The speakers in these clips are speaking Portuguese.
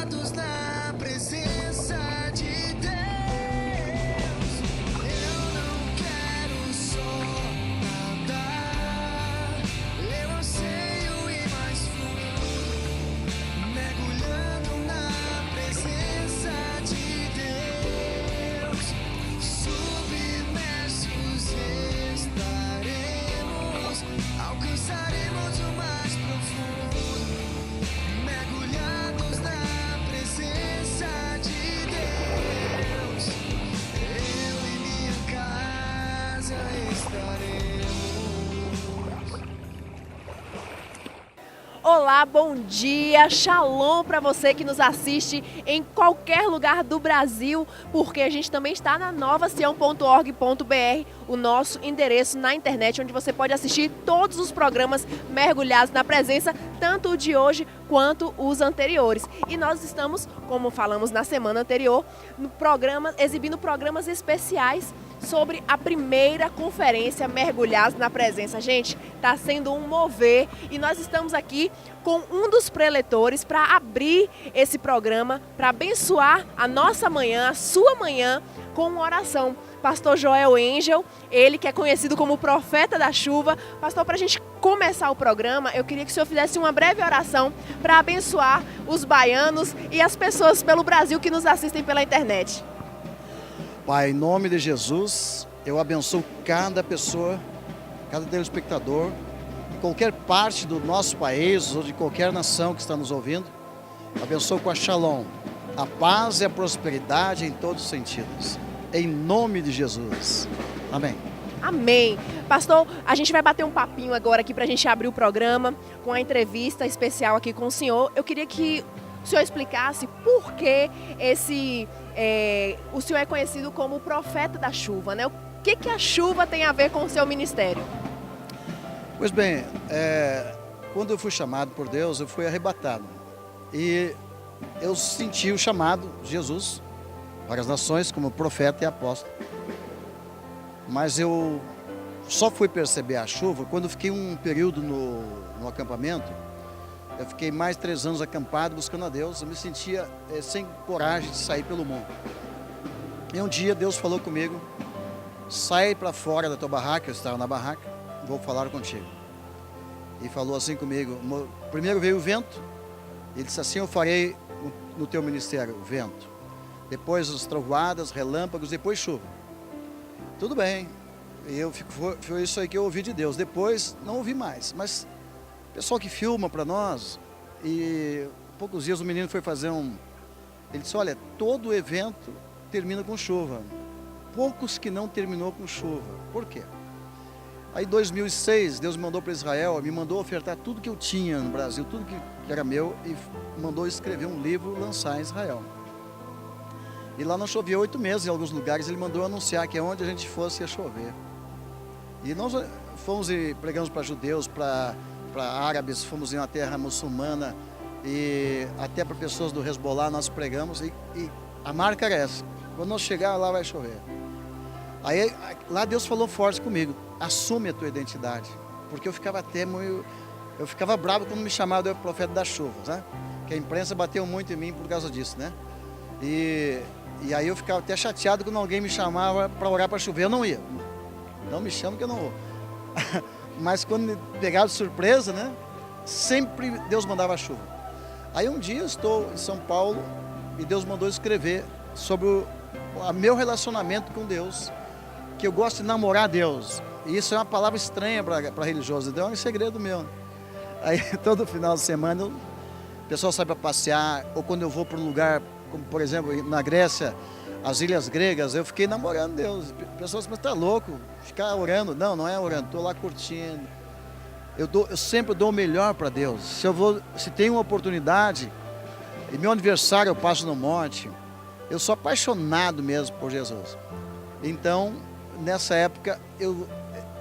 mergulhados na presença de Deus. Eu não quero só nadar, eu anseio ir mais fundo, mergulhando na presença de Deus. Submersos estaremos, alcançaremos o mais profundo, mergulhados na presença de Deus. Eu e minha casa estaremos. Olá, bom dia, shalom para você que nos assiste em qualquer lugar do Brasil, porque a gente também está na novasião.org.br, o nosso endereço na internet, onde você pode assistir todos os programas mergulhados na presença, tanto o de hoje quanto os anteriores. E nós estamos, como falamos na semana anterior, no programa, exibindo programas especiais sobre a primeira conferência Mergulhados na Presença. Gente, está sendo um mover e nós estamos aqui com um dos preletores para abrir esse programa, para abençoar a nossa manhã, a sua manhã, com uma oração. Pastor Joel Angel, ele que é conhecido como o profeta da chuva. Pastor, para a gente começar o programa, eu queria que o senhor fizesse uma breve oração para abençoar os baianos e as pessoas pelo Brasil que nos assistem pela internet. Pai, em nome de Jesus, eu abençoo cada pessoa, cada telespectador, de qualquer parte do nosso país ou de qualquer nação que está nos ouvindo. Abençoo com a shalom, a paz e a prosperidade em todos os sentidos. Em nome de Jesus. Amém. Amém. Pastor, a gente vai bater um papinho agora aqui para a gente abrir o programa com a entrevista especial aqui com o senhor. Eu queria que o senhor explicasse por que o senhor é conhecido como o profeta da chuva, né? O que a chuva tem a ver com o seu ministério? Pois bem, quando eu fui chamado por Deus, eu fui arrebatado. E eu senti o chamado de Jesus para as nações como profeta e apóstolo. Mas eu só fui perceber a chuva quando eu fiquei um período no acampamento. Eu fiquei mais de 3 anos acampado buscando a Deus. Eu me sentia sem coragem de sair pelo mundo. E um dia Deus falou comigo: sai para fora da tua barraca. Eu estava na barraca, vou falar contigo. E falou assim comigo. Primeiro veio o vento. Ele disse assim: eu farei no teu ministério o vento. Depois as trovoadas, relâmpagos, depois chuva. Tudo bem. E foi isso aí que eu ouvi de Deus. Depois não ouvi mais. Mas o pessoal que filma para nós, e poucos dias o menino foi fazer ele disse: olha, todo evento termina com chuva. Poucos que não terminou com chuva. Por quê? Aí em 2006, Deus me mandou para Israel, me mandou ofertar tudo que eu tinha no Brasil, tudo que era meu, e mandou escrever um livro, lançar em Israel. E lá não chovia 8 meses em alguns lugares. Ele mandou anunciar que onde a gente fosse ia chover. E nós fomos e pregamos para judeus, para árabes, fomos em uma terra muçulmana e até para pessoas do Hezbollah nós pregamos. E a marca era essa: quando nós chegar lá vai chover. Aí lá Deus falou forte comigo: assume a tua identidade. Porque eu ficava eu ficava bravo quando me chamavam de profeta das chuvas, né? Que a imprensa bateu muito em mim por causa disso, né? E aí eu ficava até chateado quando alguém me chamava para orar para chover. Eu não ia. Não me chama que eu não vou. Mas quando me pegaram de surpresa, né? Sempre Deus mandava chuva. Aí um dia eu estou em São Paulo e Deus mandou escrever sobre o meu relacionamento com Deus, que eu gosto de namorar a Deus. E isso é uma palavra estranha para religioso. Então é um segredo meu. Aí todo final de semana o pessoal sai para passear, ou quando eu vou para um lugar, como por exemplo na Grécia, as ilhas gregas, eu fiquei namorando Deus. Pessoas dizem: mas tá louco, ficar orando? Não, não é orando, estou lá curtindo. Eu sempre dou o melhor para Deus. Se tem uma oportunidade, e meu aniversário eu passo no monte, eu sou apaixonado mesmo por Jesus. Então, nessa época,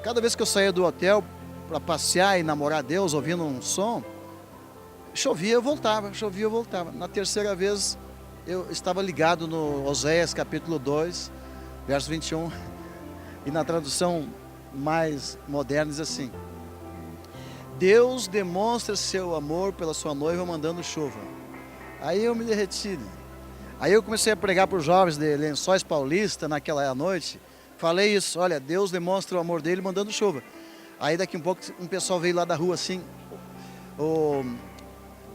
cada vez que eu saía do hotel para passear e namorar Deus, ouvindo um som, chovia, eu voltava, chovia, eu voltava. Na terceira vez, eu estava ligado no Oséias capítulo 2, verso 21, e na tradução mais moderna diz assim: Deus demonstra seu amor pela sua noiva mandando chuva. Aí eu me derreti, né? Aí eu comecei a pregar para os jovens de Lençóis Paulista naquela noite. Falei isso, olha, Deus demonstra o amor dele mandando chuva. Aí daqui um pouco um pessoal veio lá da rua assim,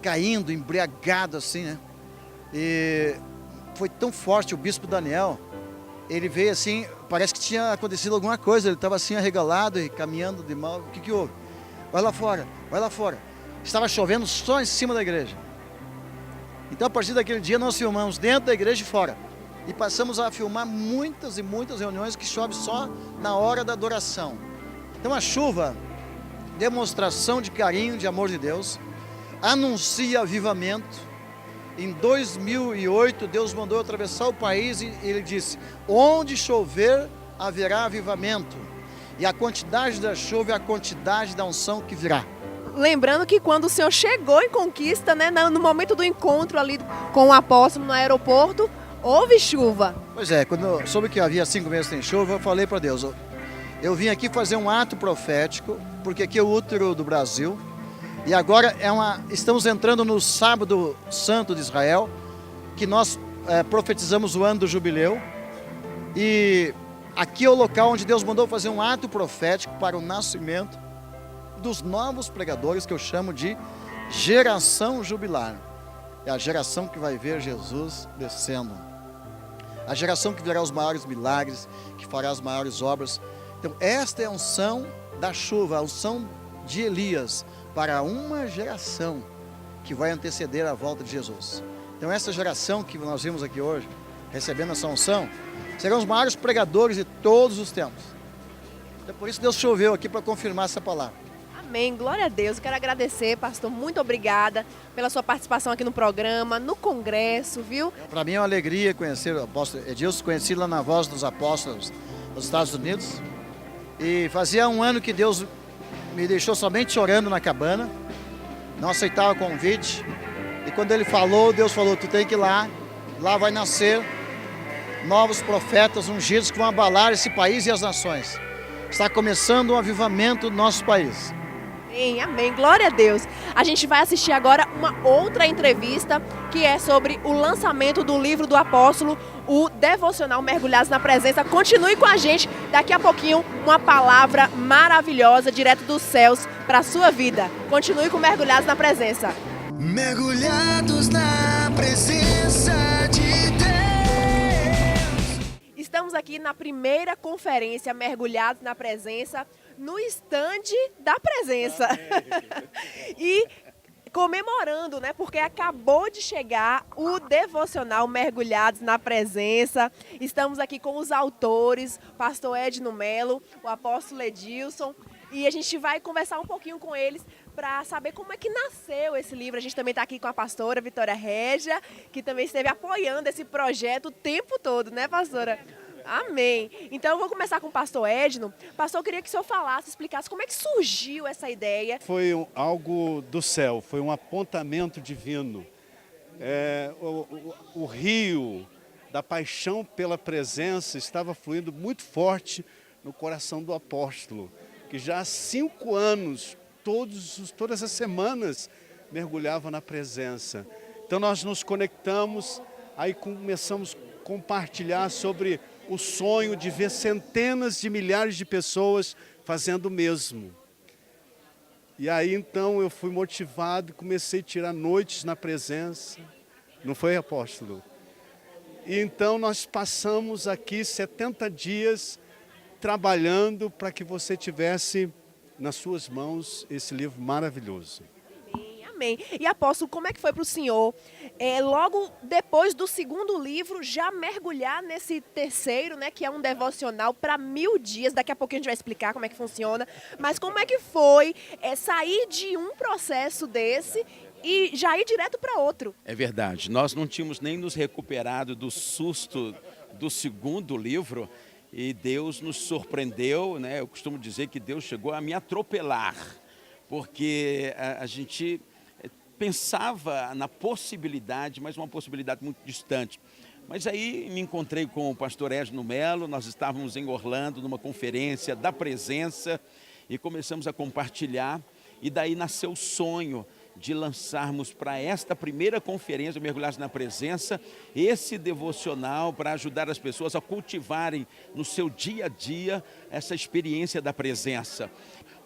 caindo, embriagado assim, né? E foi tão forte o bispo Daniel, ele veio assim, parece que tinha acontecido alguma coisa, ele estava assim arregalado e caminhando de mal. O que que houve? Vai lá fora, vai lá fora. Estava chovendo só em cima da igreja. Então a partir daquele dia nós filmamos dentro da igreja e fora. E passamos a filmar muitas e muitas reuniões que chove só na hora da adoração. Então a chuva, demonstração de carinho, de amor de Deus, anuncia avivamento. Em 2008, Deus mandou eu atravessar o país e Ele disse, onde chover, haverá avivamento. E a quantidade da chuva é a quantidade da unção que virá. Lembrando que quando o senhor chegou em Conquista, né, no momento do encontro ali com o apóstolo no aeroporto, houve chuva. Pois é, quando eu soube que havia 5 meses sem chuva, eu falei para Deus, eu vim aqui fazer um ato profético, porque aqui é o útero do Brasil. E agora estamos entrando no sábado santo de Israel, que nós profetizamos o ano do jubileu. E aqui é o local onde Deus mandou fazer um ato profético para o nascimento dos novos pregadores, que eu chamo de geração jubilar. É a geração que vai ver Jesus descendo. A geração que verá os maiores milagres, que fará as maiores obras. Então esta é a unção da chuva, a unção de Elias, para uma geração que vai anteceder a volta de Jesus. Então essa geração que nós vimos aqui hoje, recebendo essa unção, serão os maiores pregadores de todos os tempos. Então por isso Deus choveu aqui para confirmar essa palavra. Amém, glória a Deus. Eu quero agradecer, pastor, muito obrigada pela sua participação aqui no programa, no congresso, viu? Para mim é uma alegria conhecer o apóstolo Edilson, conheci lá na Voz dos Apóstolos nos Estados Unidos. E fazia um ano que Deus me deixou somente chorando na cabana, não aceitava convite. E quando ele falou, Deus falou, tu tem que ir lá vai nascer novos profetas ungidos que vão abalar esse país e as nações. Está começando um avivamento no nosso país. Amém, amém, glória a Deus. A gente vai assistir agora uma outra entrevista que é sobre o lançamento do livro do apóstolo, o devocional Mergulhados na Presença. Continue com a gente, daqui a pouquinho uma palavra maravilhosa direto dos céus para a sua vida. Continue com Mergulhados na Presença. Mergulhados na presença de Deus. Estamos aqui na primeira conferência Mergulhados na Presença, no estande da presença. E comemorando, né? Porque acabou de chegar o devocional Mergulhados na Presença. Estamos aqui com os autores, pastor Edno Melo, o apóstolo Edilson. E a gente vai conversar um pouquinho com eles para saber como é que nasceu esse livro. A gente também está aqui com a pastora Vitória Régia, que também esteve apoiando esse projeto o tempo todo, né, pastora? Amém. Então eu vou começar com o pastor Edno. Pastor, eu queria que o senhor falasse, explicasse como é que surgiu essa ideia. Foi algo do céu, foi um apontamento divino. O rio da paixão pela presença estava fluindo muito forte no coração do apóstolo, que já há 5 anos, todas as semanas, mergulhava na presença. Então nós nos conectamos, aí começamos a compartilhar sobre o sonho de ver centenas de milhares de pessoas fazendo o mesmo. E aí então eu fui motivado e comecei a tirar noites na presença. Não foi, apóstolo? E então nós passamos aqui 70 dias trabalhando para que você tivesse nas suas mãos esse livro maravilhoso. Amém. E apóstolo, como é que foi para o senhor, logo depois do segundo livro, já mergulhar nesse terceiro, né, que é um devocional para 1000 dias? Daqui a pouquinho a gente vai explicar como é que funciona. Mas como é que foi sair de um processo desse e já ir direto para outro? É verdade. Nós não tínhamos nem nos recuperado do susto do segundo livro e Deus nos surpreendeu, né? Eu costumo dizer que Deus chegou a me atropelar, porque a gente pensava na possibilidade, mas uma possibilidade muito distante. Mas aí me encontrei com o pastor Edno Melo, nós estávamos em Orlando, numa conferência da presença, e começamos a compartilhar, e daí nasceu o sonho de lançarmos para esta primeira conferência, Mergulhados na Presença, esse devocional para ajudar as pessoas a cultivarem no seu dia a dia essa experiência da presença.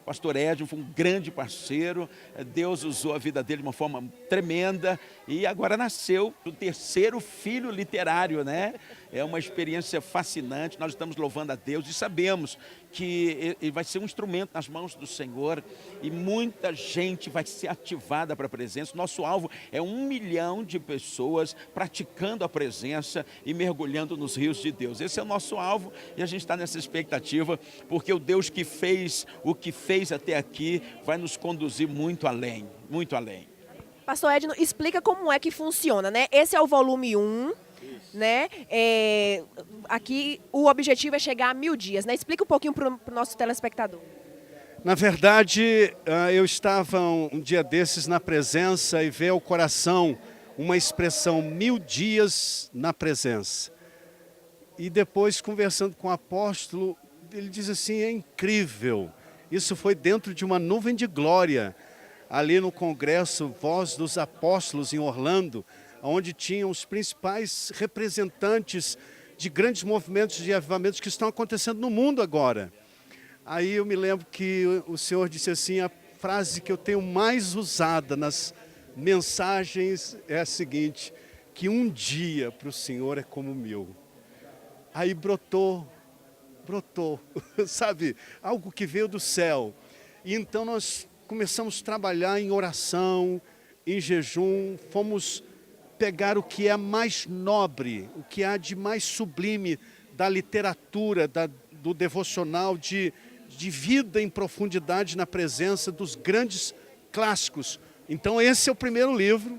O pastor Edson foi um grande parceiro, Deus usou a vida dele de uma forma tremenda e agora nasceu o terceiro filho literário, né? É uma experiência fascinante, nós estamos louvando a Deus e sabemos que ele vai ser um instrumento nas mãos do Senhor e muita gente vai ser ativada para a presença. Nosso alvo é 1 milhão de pessoas praticando a presença e mergulhando nos rios de Deus. Esse é o nosso alvo e a gente está nessa expectativa, porque o Deus que fez o que fez até aqui vai nos conduzir muito além, muito além. Pastor Edno, explica como é que funciona, né? Esse é o volume 1. Né? Aqui o objetivo é chegar a 1000 dias, né? Explica um pouquinho para o nosso telespectador. Na verdade, eu estava um dia desses na presença e veio ao coração uma expressão 1000 dias na presença. E depois, conversando com o apóstolo, ele diz assim, é incrível. Isso foi dentro de uma nuvem de glória, ali no congresso Voz dos Apóstolos em Orlando, onde tinham os principais representantes de grandes movimentos de avivamentos que estão acontecendo no mundo agora. Aí eu me lembro que o Senhor disse assim, a frase que eu tenho mais usada nas mensagens é a seguinte, que um dia para o Senhor é como 1000. Aí brotou, sabe, algo que veio do céu. E então nós começamos a trabalhar em oração, em jejum, fomos pegar o que é mais nobre, o que há de mais sublime da literatura, do devocional, de vida em profundidade na presença dos grandes clássicos. Então esse é o primeiro livro,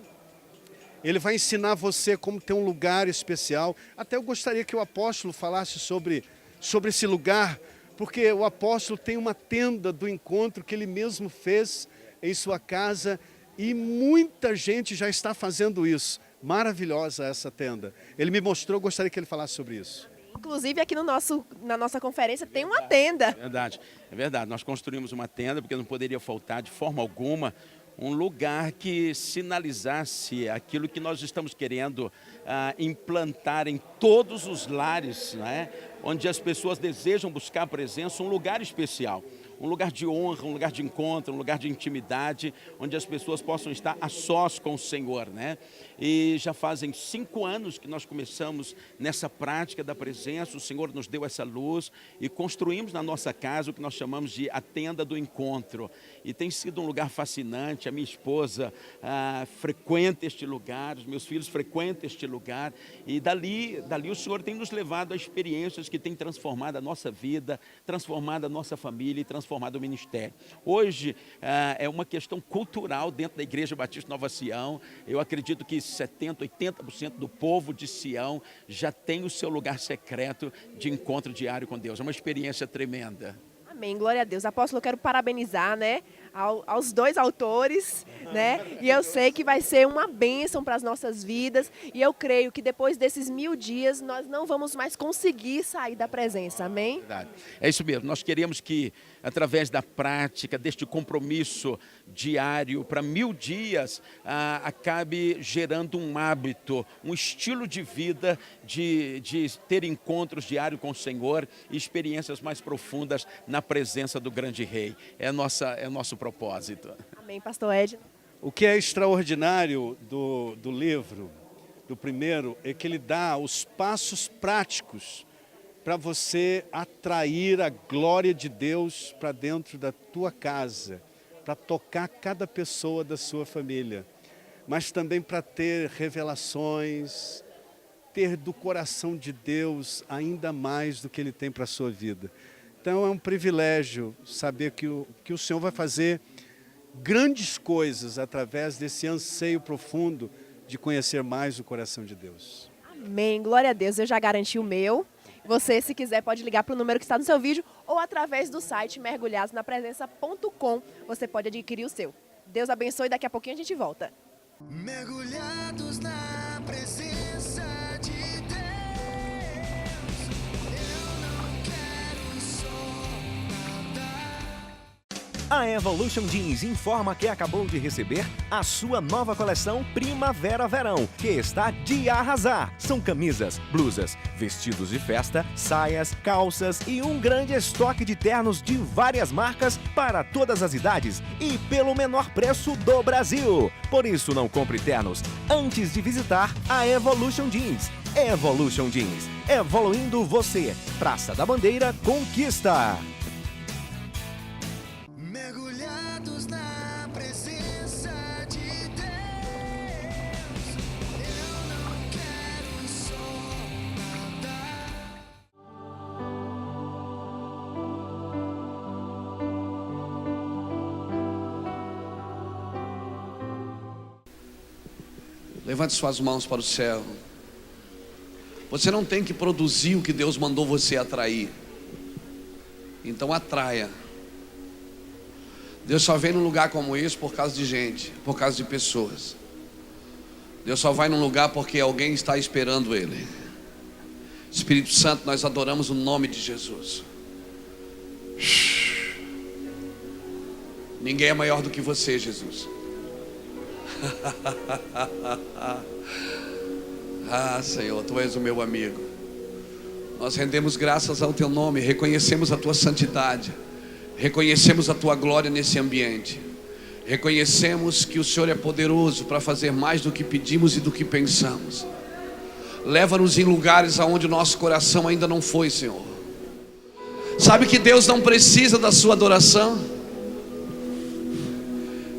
ele vai ensinar você como ter um lugar especial. Até eu gostaria que o apóstolo falasse sobre esse lugar, porque o apóstolo tem uma tenda do encontro que ele mesmo fez em sua casa e muita gente já está fazendo isso. Maravilhosa essa tenda. Ele me mostrou, gostaria que ele falasse sobre isso. Inclusive aqui na nossa conferência tem uma tenda. É verdade. Nós construímos uma tenda porque não poderia faltar de forma alguma um lugar que sinalizasse aquilo que nós estamos querendo implantar em todos os lares, né? Onde as pessoas desejam buscar a presença, um lugar especial. Um lugar de honra, um lugar de encontro, um lugar de intimidade, onde as pessoas possam estar a sós com o Senhor, né? E já fazem 5 anos que nós começamos nessa prática da presença, o Senhor nos deu essa luz e construímos na nossa casa o que nós chamamos de a tenda do encontro. E tem sido um lugar fascinante, a minha esposa frequenta este lugar, os meus filhos frequentam este lugar e dali o Senhor tem nos levado a experiências que têm transformado a nossa vida, transformado a nossa família e transformado o ministério. Hoje é uma questão cultural dentro da Igreja Batista Nova Sião. Eu acredito que 70%, 80% do povo de Sião já tem o seu lugar secreto de encontro diário com Deus. É uma experiência tremenda. Amém, glória a Deus. Apóstolo, eu quero parabenizar, né, aos 2 autores, né? E eu sei que vai ser uma bênção para as nossas vidas. E eu creio que depois desses 1000 dias, nós não vamos mais conseguir sair da presença. Amém? Verdade. É isso mesmo. Nós queremos que, através da prática, deste compromisso diário para 1000 dias, acabe gerando um hábito, um estilo de vida de ter encontros diários com o Senhor e experiências mais profundas na presença do grande Rei. É o nosso propósito. Amém, pastor Edno. O que é extraordinário do livro, do primeiro, é que ele dá os passos práticos para você atrair a glória de Deus para dentro da tua casa, para tocar cada pessoa da sua família, mas também para ter revelações, ter do coração de Deus ainda mais do que Ele tem para a sua vida. Então é um privilégio saber que o Senhor vai fazer grandes coisas através desse anseio profundo de conhecer mais o coração de Deus. Amém, glória a Deus. Eu já garanti o meu. Você, se quiser, pode ligar para o número que está no seu vídeo ou através do site mergulhadosnapresença.com. Você pode adquirir o seu. Deus abençoe, daqui a pouquinho a gente volta. Mergulhados na presença de Deus, eu não quero só nadar. A Evolution Jeans informa que acabou de receber a sua nova coleção Primavera-Verão, que está de arrasar. São camisas, blusas, vestidos de festa, saias, calças e um grande estoque de ternos de várias marcas para todas as idades e pelo menor preço do Brasil. Por isso, não compre ternos antes de visitar a Evolution Jeans. Evolution Jeans, evoluindo você. Praça da Bandeira, Conquista. Mergulhados na presença de Deus, eu não quero só nadar. Levante suas mãos para o céu. Você não tem que produzir o que Deus mandou você atrair. Então atraia. Deus só vem num lugar como esse por causa de gente, por causa de pessoas. Deus só vai num lugar porque alguém está esperando Ele. Espírito Santo, nós adoramos o nome de Jesus. Ninguém é maior do que você, Jesus. Ah, Senhor, Tu és o meu amigo. Nós rendemos graças ao Teu nome, reconhecemos a Tua santidade, reconhecemos a Tua glória nesse ambiente, reconhecemos que o Senhor é poderoso para fazer mais do que pedimos e do que pensamos. Leva-nos em lugares aonde o nosso coração ainda não foi, Senhor. Sabe que Deus não precisa da sua adoração.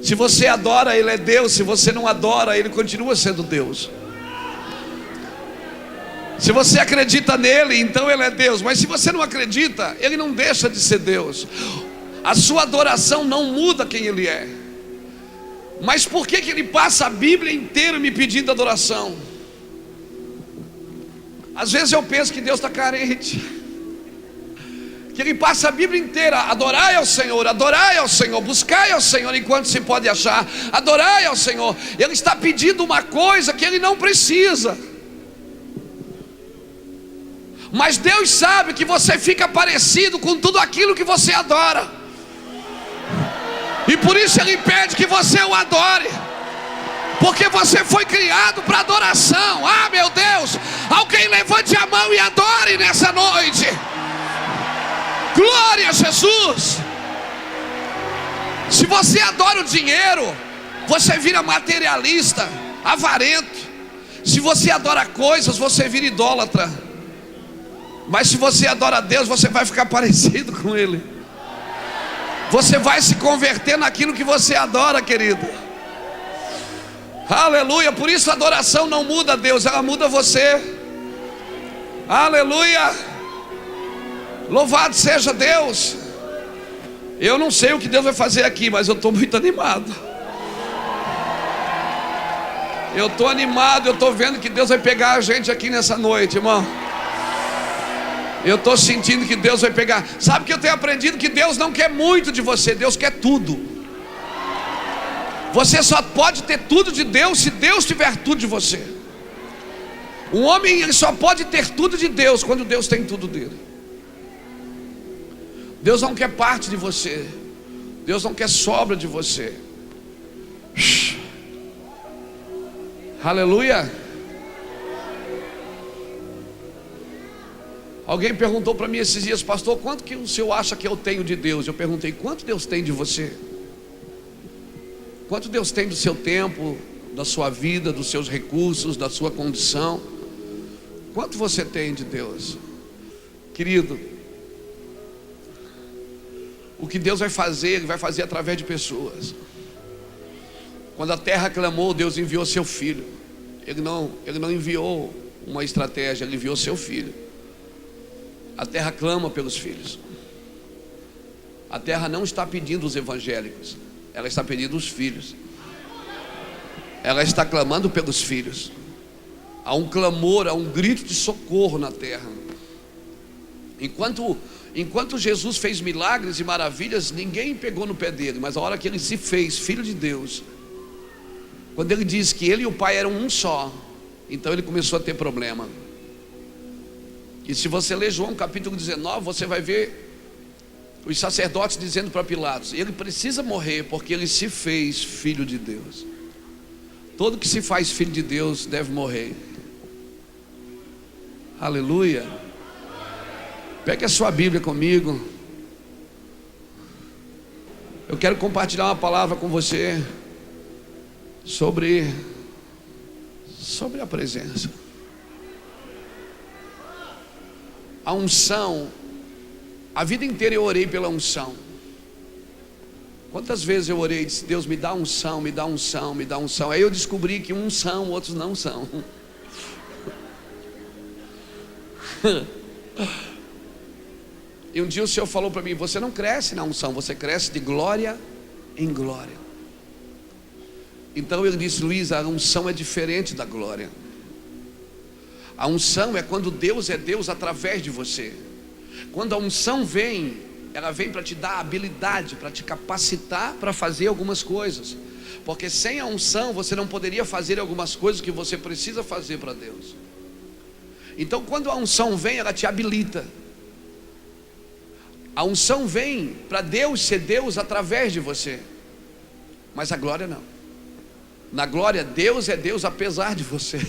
Se você adora, Ele é Deus. Se você não adora, Ele continua sendo Deus. Se você acredita nele, então Ele é Deus. Mas se você não acredita, Ele não deixa de ser Deus. A sua adoração não muda quem Ele é. Mas por que Ele passa a Bíblia inteira me pedindo adoração? Às vezes eu penso que Deus está carente, que Ele passa a Bíblia inteira: adorai ao Senhor, buscai ao Senhor enquanto se pode achar, adorai ao Senhor. Ele está pedindo uma coisa que Ele não precisa. Mas Deus sabe que você fica parecido com tudo aquilo que você adora, e por isso Ele pede que você o adore, porque você foi criado para adoração. Ah, meu Deus, alguém levante a mão e adore nessa noite. Glória a Jesus. Se você adora o dinheiro, você vira materialista, avarento. Se você adora coisas, você vira idólatra. Mas se você adora a Deus, você vai ficar parecido com Ele. Você vai se converter naquilo que você adora, querido. Aleluia. Por isso a adoração não muda Deus, ela muda você. Aleluia. Louvado seja Deus. Eu não sei o que Deus vai fazer aqui, mas eu estou muito animado. Eu estou animado, eu estou vendo que Deus vai pegar a gente aqui nessa noite, irmão. Eu estou sentindo que Deus vai pegar. Sabe que eu tenho aprendido que Deus não quer muito de você, Deus quer tudo. Você só pode ter tudo de Deus se Deus tiver tudo de você. Um homem, ele só pode ter tudo de Deus quando Deus tem tudo dele. Deus não quer parte de você, Deus não quer sobra de você. Aleluia. Alguém perguntou para mim esses dias: pastor, quanto que o senhor acha que eu tenho de Deus? Eu perguntei: quanto Deus tem de você? Quanto Deus tem do seu tempo, da sua vida, dos seus recursos, da sua condição? Quanto você tem de Deus? Querido, o que Deus vai fazer, Ele vai fazer através de pessoas. Quando a terra clamou, Deus enviou seu filho. Ele não enviou uma estratégia, Ele enviou seu filho. A terra clama pelos filhos. A terra não está pedindo os evangélicos, ela está pedindo os filhos. Ela está clamando pelos filhos. Há um clamor, há um grito de socorro na terra. Enquanto Jesus fez milagres e maravilhas, ninguém pegou no pé dele. Mas a hora que ele se fez filho de Deus, quando ele disse que ele e o Pai eram um só, então ele começou a ter problema. E se você ler João capítulo 19, você vai ver Os sacerdotes dizendo para Pilatos: ele precisa morrer porque ele se fez filho de Deus. Todo que se faz filho de Deus deve morrer. Aleluia. Pegue a sua Bíblia comigo. Eu quero compartilhar uma palavra com você sobre a presença. A unção. A vida inteira eu orei pela unção. Quantas vezes eu orei e disse: Deus, me dá unção, me dá unção, me dá unção. Aí eu descobri que uns são, outros não são. E um dia o Senhor falou para mim: você não cresce na unção, você cresce de glória em glória. Então ele disse: Luiz, a unção é diferente da glória. A unção é quando Deus é Deus através de você. Quando a unção vem, ela vem para te dar habilidade, para te capacitar para fazer algumas coisas. Porque sem a unção você não poderia fazer algumas coisas que você precisa fazer para Deus. Então quando a unção vem, ela te habilita. A unção vem para Deus ser Deus através de você. Mas a glória não. Na glória, Deus é Deus apesar de você.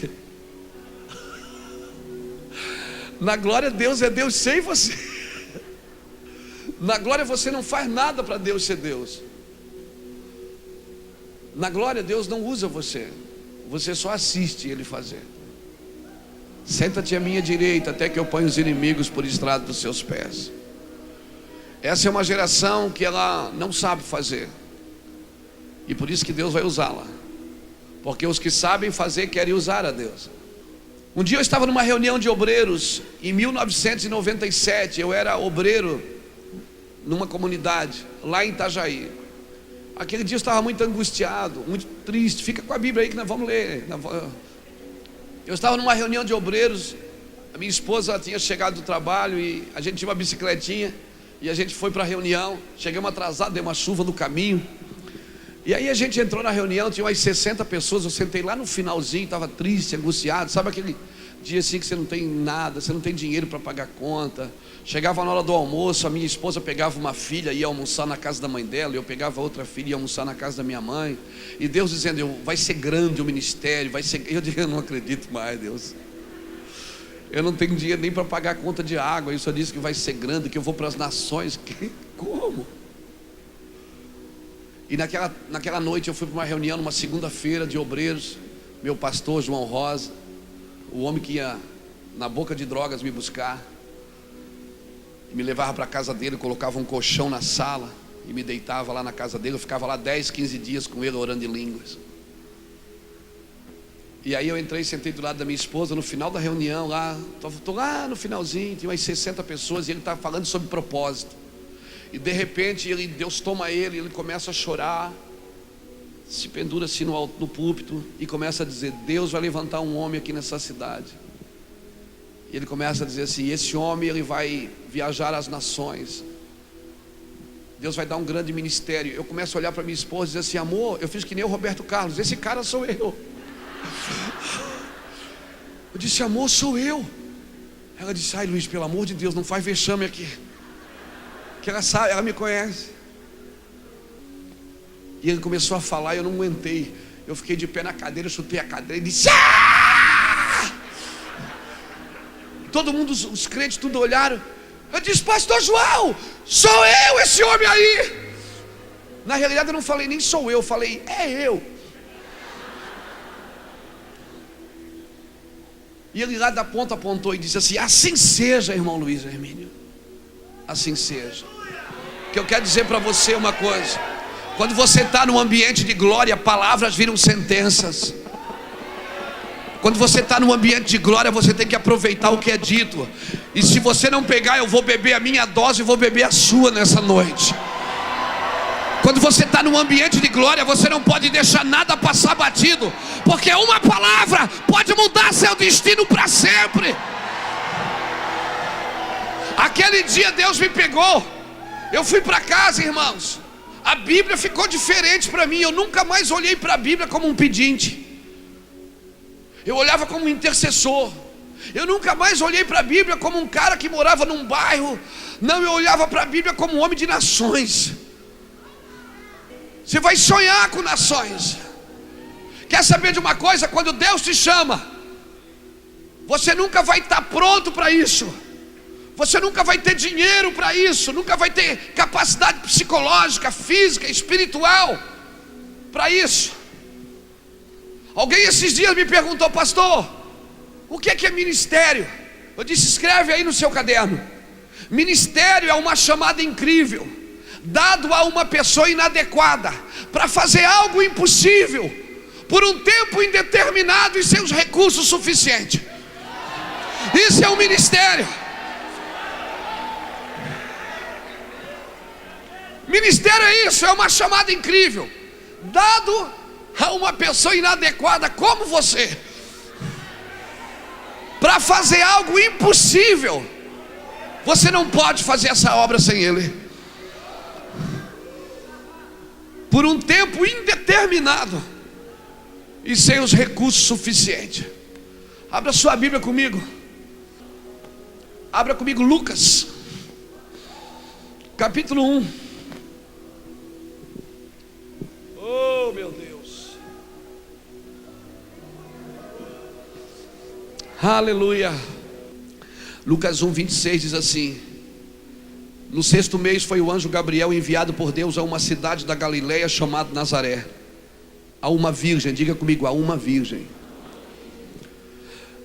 Na glória, Deus é Deus sem você. Na glória, você não faz nada para Deus ser Deus. Na glória, Deus não usa você. Você só assiste Ele fazer. Senta-te à minha direita até que eu ponha os inimigos por estrado dos seus pés. Essa é uma geração que ela não sabe fazer. E por isso que Deus vai usá-la. Porque os que sabem fazer querem usar a Deus. Um dia eu estava numa reunião de obreiros. Em 1997 eu era obreiro numa comunidade lá em Itajaí. Aquele dia eu estava muito angustiado, muito triste. Fica com a Bíblia aí que nós vamos ler. Eu estava numa reunião de obreiros. A minha esposa tinha chegado do trabalho e a gente tinha uma bicicletinha. E a gente foi para a reunião. Chegamos atrasados, deu uma chuva no caminho. E aí a gente entrou na reunião, tinha umas 60 pessoas. Eu sentei lá no finalzinho, estava triste, angustiado. Sabe aquele dia assim que você não tem nada, você não tem dinheiro para pagar conta. Chegava na hora do almoço, a minha esposa pegava uma filha e ia almoçar na casa da mãe dela. Eu pegava outra filha e ia almoçar na casa da minha mãe. E Deus dizendo: vai ser grande o ministério, vai ser... Eu digo: eu não acredito mais, Deus. Eu não tenho dinheiro nem para pagar a conta de água. Eu só disse que vai ser grande, que eu vou para as nações. Como? E naquela noite eu fui para uma reunião, numa segunda-feira de obreiros. Meu pastor João Rosa, o homem que ia na boca de drogas me buscar, me levava para a casa dele, colocava um colchão na sala e me deitava lá na casa dele. Eu ficava lá 10, 15 dias com ele orando em línguas. E aí eu entrei, sentei do lado da minha esposa no final da reunião lá. Estou lá no finalzinho, tinha umas 60 pessoas e ele estava falando sobre propósito. E de repente Deus toma ele, ele começa a chorar, se pendura assim no púlpito e começa a dizer: Deus vai levantar um homem aqui nessa cidade. E ele começa a dizer assim: esse homem ele vai viajar às nações. Deus vai dar um grande ministério. Eu começo a olhar para minha esposa e dizer assim: amor, eu fiz que nem o Roberto Carlos, esse cara sou eu. Eu disse: amor, sou eu. Ela disse: ai, Luiz, pelo amor de Deus, não faz vexame aqui. Que ela sabe, ela me conhece. E ele começou a falar e eu não aguentei. Eu fiquei de pé na cadeira, eu chutei a cadeira e disse: ah! Todo mundo, os crentes, tudo olharam. Eu disse: pastor João, sou eu esse homem aí. Na realidade eu não falei nem sou eu falei: é eu. E ele lá da ponta apontou e disse assim: assim seja, irmão Luiz Hermínio. Assim seja. Que eu quero dizer para você uma coisa: quando você está num ambiente de glória, palavras viram sentenças. Quando você está num ambiente de glória, você tem que aproveitar o que é dito. E se você não pegar, eu vou beber a minha dose e vou beber a sua nessa noite. Quando você está num ambiente de glória, você não pode deixar nada passar batido, porque uma palavra pode mudar seu destino para sempre. Aquele dia Deus me pegou. Eu fui para casa, irmãos. A Bíblia ficou diferente para mim. Eu nunca mais olhei para a Bíblia como um pedinte. Eu olhava como um intercessor. Eu nunca mais olhei para a Bíblia como um cara que morava num bairro. Não, eu olhava para a Bíblia como um homem de nações. Você vai sonhar com nações. Quer saber de uma coisa? Quando Deus te chama, você nunca vai estar pronto para isso. Você nunca vai ter dinheiro para isso. Nunca vai ter capacidade psicológica, física, espiritual para isso. Alguém esses dias me perguntou: pastor, o que é ministério? Eu disse: escreve aí no seu caderno. Ministério é uma chamada incrível, dado a uma pessoa inadequada, para fazer algo impossível, por um tempo indeterminado e sem os recursos suficientes. Isso é um ministério. Ministério é isso, é uma chamada incrível, dado a uma pessoa inadequada como você, para fazer algo impossível. Você não pode fazer essa obra sem Ele, por um tempo indeterminado e sem os recursos suficientes. Abra sua Bíblia comigo. Abra comigo Lucas, capítulo 1. Oh, meu Deus. Aleluia. Lucas 1, 26 diz assim: no 6º mês foi o anjo Gabriel enviado por Deus a uma cidade da Galileia chamada Nazaré, a uma virgem, diga comigo, a uma virgem,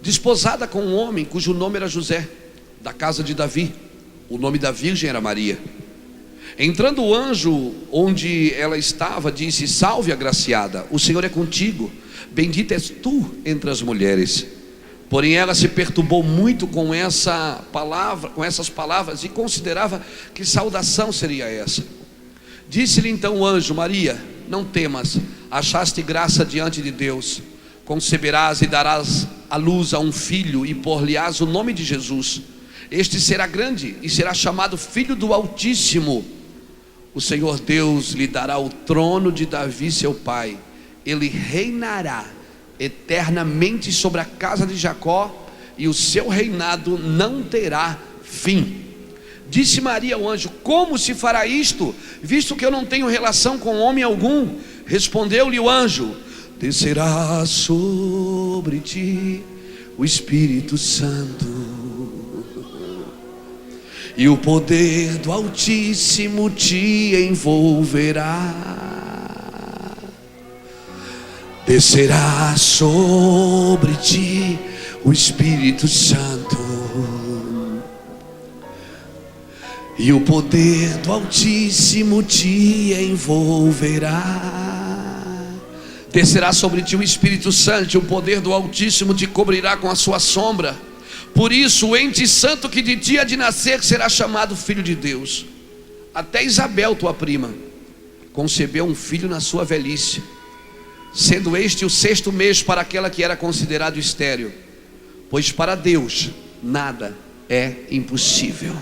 desposada com um homem cujo nome era José, da casa de Davi. O nome da virgem era Maria. Entrando o anjo onde ela estava, disse: salve, agraciada, o Senhor é contigo, bendita és tu entre as mulheres. Porém ela se perturbou muito com essa palavra, com essas palavras, e considerava que saudação seria essa. Disse-lhe então o anjo: Maria, não temas, achaste graça diante de Deus. Conceberás e darás à luz a um filho, e por-lhe-ás o nome de Jesus. Este será grande e será chamado Filho do Altíssimo. O Senhor Deus lhe dará o trono de Davi seu pai. Ele reinará eternamente sobre a casa de Jacó, e o seu reinado não terá fim. Disse Maria ao anjo: como se fará isto, visto que eu não tenho relação com homem algum? Respondeu-lhe o anjo: descerá sobre ti o Espírito Santo, e o poder do Altíssimo te envolverá. Descerá sobre ti o Espírito Santo, e o poder do Altíssimo te envolverá. Descerá sobre ti o Espírito Santo, e o poder do Altíssimo te cobrirá com a sua sombra. Por isso o ente santo que de ti há de nascer será chamado Filho de Deus. Até Isabel, tua prima, concebeu um filho na sua velhice, sendo este o 6º mês para aquela que era considerado estéril, pois para Deus nada é impossível.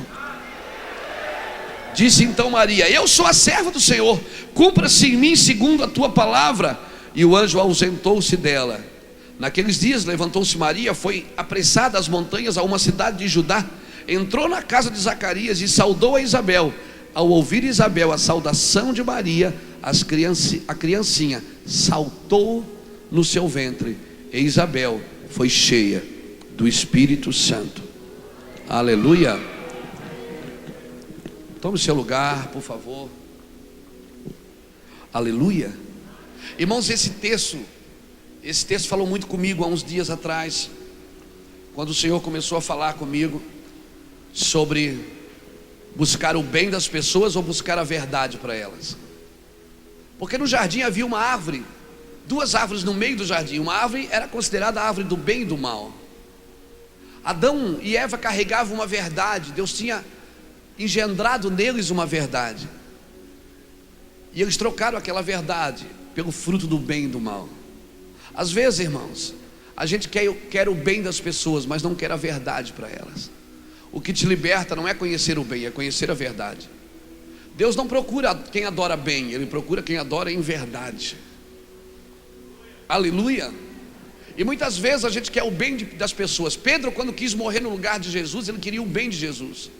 Disse então Maria: eu sou a serva do Senhor, cumpra-se em mim segundo a tua palavra. E o anjo ausentou-se dela. Naqueles dias levantou-se Maria, foi apressada às montanhas, a uma cidade de Judá, entrou na casa de Zacarias e saudou a Isabel. Ao ouvir Isabel a saudação de Maria, a criancinha saltou no seu ventre, e Isabel foi cheia do Espírito Santo. Aleluia. Tome o seu lugar, por favor. Aleluia. Irmãos, esse texto falou muito comigo há uns dias atrás, quando o Senhor começou a falar comigo sobre buscar o bem das pessoas ou buscar a verdade para elas. Porque no jardim havia uma árvore, 2 árvores no meio do jardim. Uma árvore era considerada a árvore do bem e do mal. Adão e Eva carregavam uma verdade. Deus tinha engendrado neles uma verdade, e eles trocaram aquela verdade pelo fruto do bem e do mal. Às vezes, irmãos, a gente quer o bem das pessoas, mas não quer a verdade para elas. O que te liberta não é conhecer o bem, é conhecer a verdade. Deus não procura quem adora bem, Ele procura quem adora em verdade. Aleluia. E muitas vezes a gente quer o bem das pessoas. Pedro, quando quis morrer no lugar de Jesus, ele queria o bem de Jesus.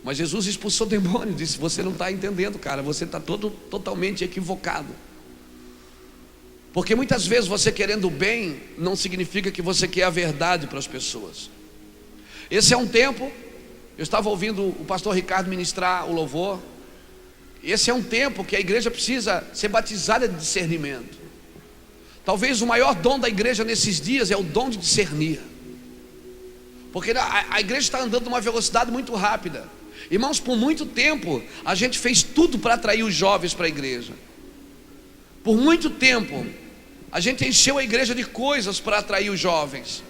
Mas Jesus expulsou o demônio, disse: você não está entendendo, cara, você está totalmente equivocado. Porque muitas vezes você querendo o bem não significa que você quer a verdade para as pessoas. Esse é um tempo, eu estava ouvindo o pastor Ricardo ministrar o louvor. Esse é um tempo que a igreja precisa ser batizada de discernimento. Talvez o maior dom da igreja nesses dias é o dom de discernir. Porque a igreja está andando numa velocidade muito rápida. Irmãos, por muito tempo a gente fez tudo para atrair os jovens para a igreja. Por muito tempo a gente encheu a igreja de coisas para atrair os jovens.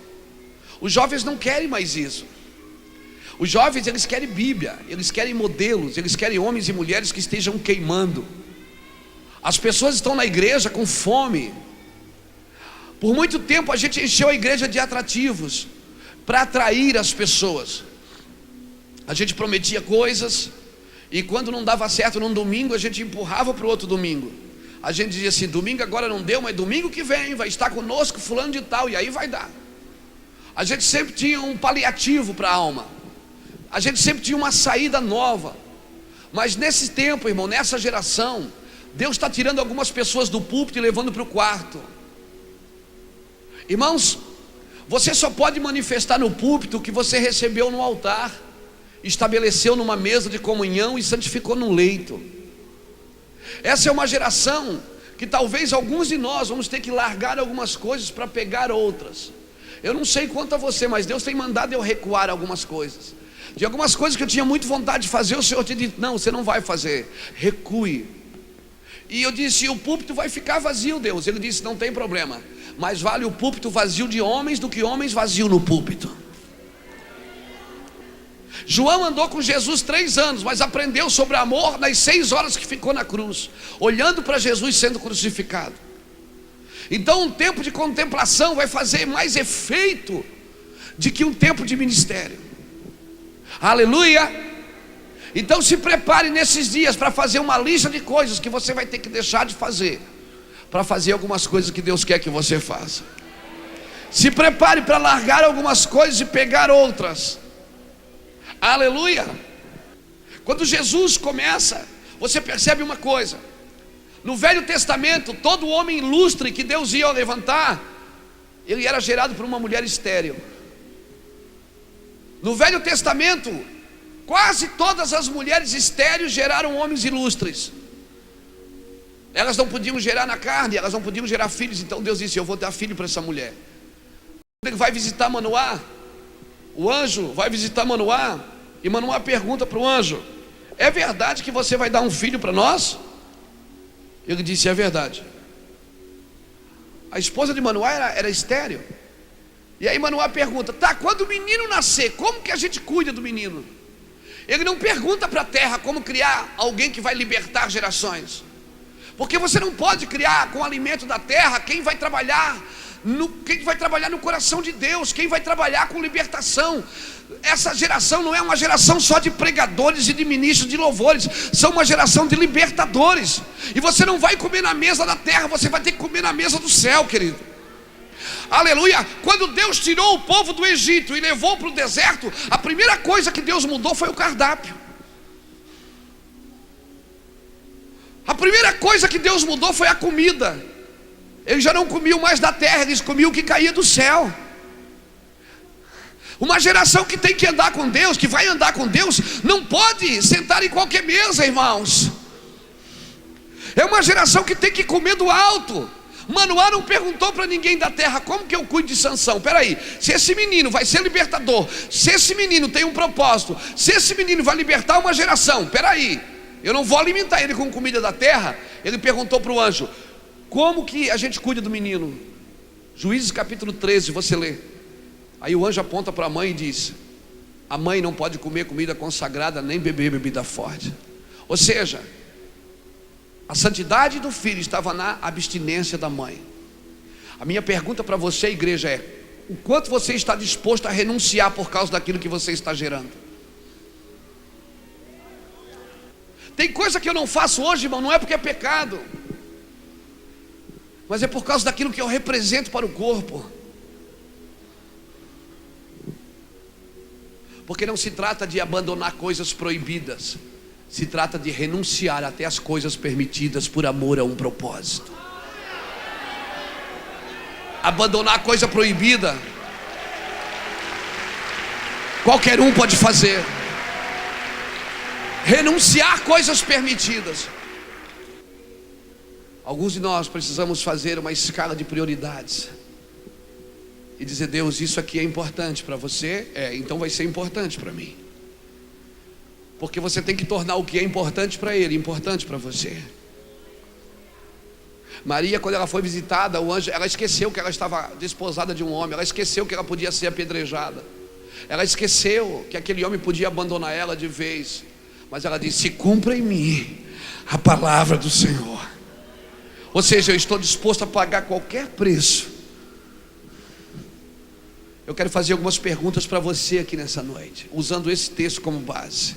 Os jovens não querem mais isso. Os jovens, eles querem Bíblia, eles querem modelos, eles querem homens e mulheres que estejam queimando. As pessoas estão na igreja com fome. Por muito tempo a gente encheu a igreja de atrativos para atrair as pessoas. A gente prometia coisas, e quando não dava certo num domingo, a gente empurrava para o outro domingo. A gente dizia assim: domingo agora não deu, mas domingo que vem vai estar conosco fulano de tal, e aí vai dar. A gente sempre tinha um paliativo para a alma. A gente sempre tinha uma saída nova. Mas nesse tempo, irmão, nessa geração, Deus está tirando algumas pessoas do púlpito e levando para o quarto. Irmãos, você só pode manifestar no púlpito o que você recebeu no altar, estabeleceu numa mesa de comunhão e santificou num leito. Essa é uma geração que talvez alguns de nós vamos ter que largar algumas coisas para pegar outras. Eu não sei quanto a você, mas Deus tem mandado eu recuar algumas coisas. De algumas coisas que eu tinha muito vontade de fazer, o Senhor te disse: não, você não vai fazer, recue. E eu disse: o púlpito vai ficar vazio, Deus. Ele disse: não tem problema, mais vale o púlpito vazio de homens do que homens vazios no púlpito. João andou com Jesus 3 anos, mas aprendeu sobre amor nas 6 horas que ficou na cruz, olhando para Jesus sendo crucificado. Então um tempo de contemplação vai fazer mais efeito do que um tempo de ministério. Aleluia! Então se prepare nesses dias para fazer uma lista de coisas que você vai ter que deixar de fazer, para fazer algumas coisas que Deus quer que você faça. Se prepare para largar algumas coisas e pegar outras. Aleluia! Quando Jesus começa, você percebe uma coisa: no Velho Testamento, todo homem ilustre que Deus ia levantar, ele era gerado por uma mulher estéril. No Velho Testamento, quase todas as mulheres estéreis geraram homens ilustres. Elas não podiam gerar na carne, elas não podiam gerar filhos. Então Deus disse: eu vou dar filho para essa mulher. Quando ele vai visitar Manoá, o anjo vai visitar Manoá, e Manoá pergunta para o anjo: é verdade que você vai dar um filho para nós? Ele disse: é verdade. A esposa de Manoá era estéril. E aí Manoá pergunta: tá, quando o menino nascer, como que a gente cuida do menino? Ele não pergunta para a terra como criar alguém que vai libertar gerações, porque você não pode criar com o alimento da terra quem vai trabalhar no coração de Deus, quem vai trabalhar com libertação. Essa geração não é uma geração só de pregadores e de ministros de louvores, são uma geração de libertadores. E você não vai comer na mesa da terra, você vai ter que comer na mesa do céu, querido. Aleluia! Quando Deus tirou o povo do Egito e levou para o deserto, a primeira coisa que Deus mudou foi o cardápio. A primeira coisa que Deus mudou foi a comida. Eles já não comiam mais da terra, eles comiam o que caía do céu. Uma geração que tem que andar com Deus, que vai andar com Deus, não pode sentar em qualquer mesa, irmãos. É uma geração que tem que comer do alto. Manoá não perguntou para ninguém da terra: como que eu cuido de Sansão? Peraí, se esse menino vai ser libertador, se esse menino tem um propósito, se esse menino vai libertar uma geração, peraí, eu não vou alimentar ele com comida da terra. Ele perguntou para o anjo: como que a gente cuida do menino? Juízes capítulo 13, você lê. Aí o anjo aponta para a mãe e diz: a mãe não pode comer comida consagrada, nem beber bebida forte. Ou seja, a santidade do filho estava na abstinência da mãe. A minha pergunta para você, igreja, é: o quanto você está disposto a renunciar por causa daquilo que você está gerando? Tem coisa que eu não faço hoje, irmão, não é porque é pecado. mas é por causa daquilo que eu represento para o corpo. Porque não se trata de abandonar coisas proibidas, se trata de renunciar até as coisas permitidas por amor a um propósito. Abandonar coisa proibida, qualquer um pode fazer. Renunciar coisas permitidas. Alguns de nós precisamos fazer uma escala de prioridades e dizer: Deus, isso aqui é importante para você, então vai ser importante para mim. Porque você tem que tornar o que é importante para Ele importante para você. Maria, quando ela foi visitada, o anjo, ela esqueceu que ela estava desposada de um homem, ela esqueceu que ela podia ser apedrejada, ela esqueceu que aquele homem podia abandonar ela de vez. Mas ela disse: se cumpra em mim a palavra do Senhor. Ou seja, eu estou disposto a pagar qualquer preço. Eu quero fazer algumas perguntas para você aqui nessa noite, usando esse texto como base.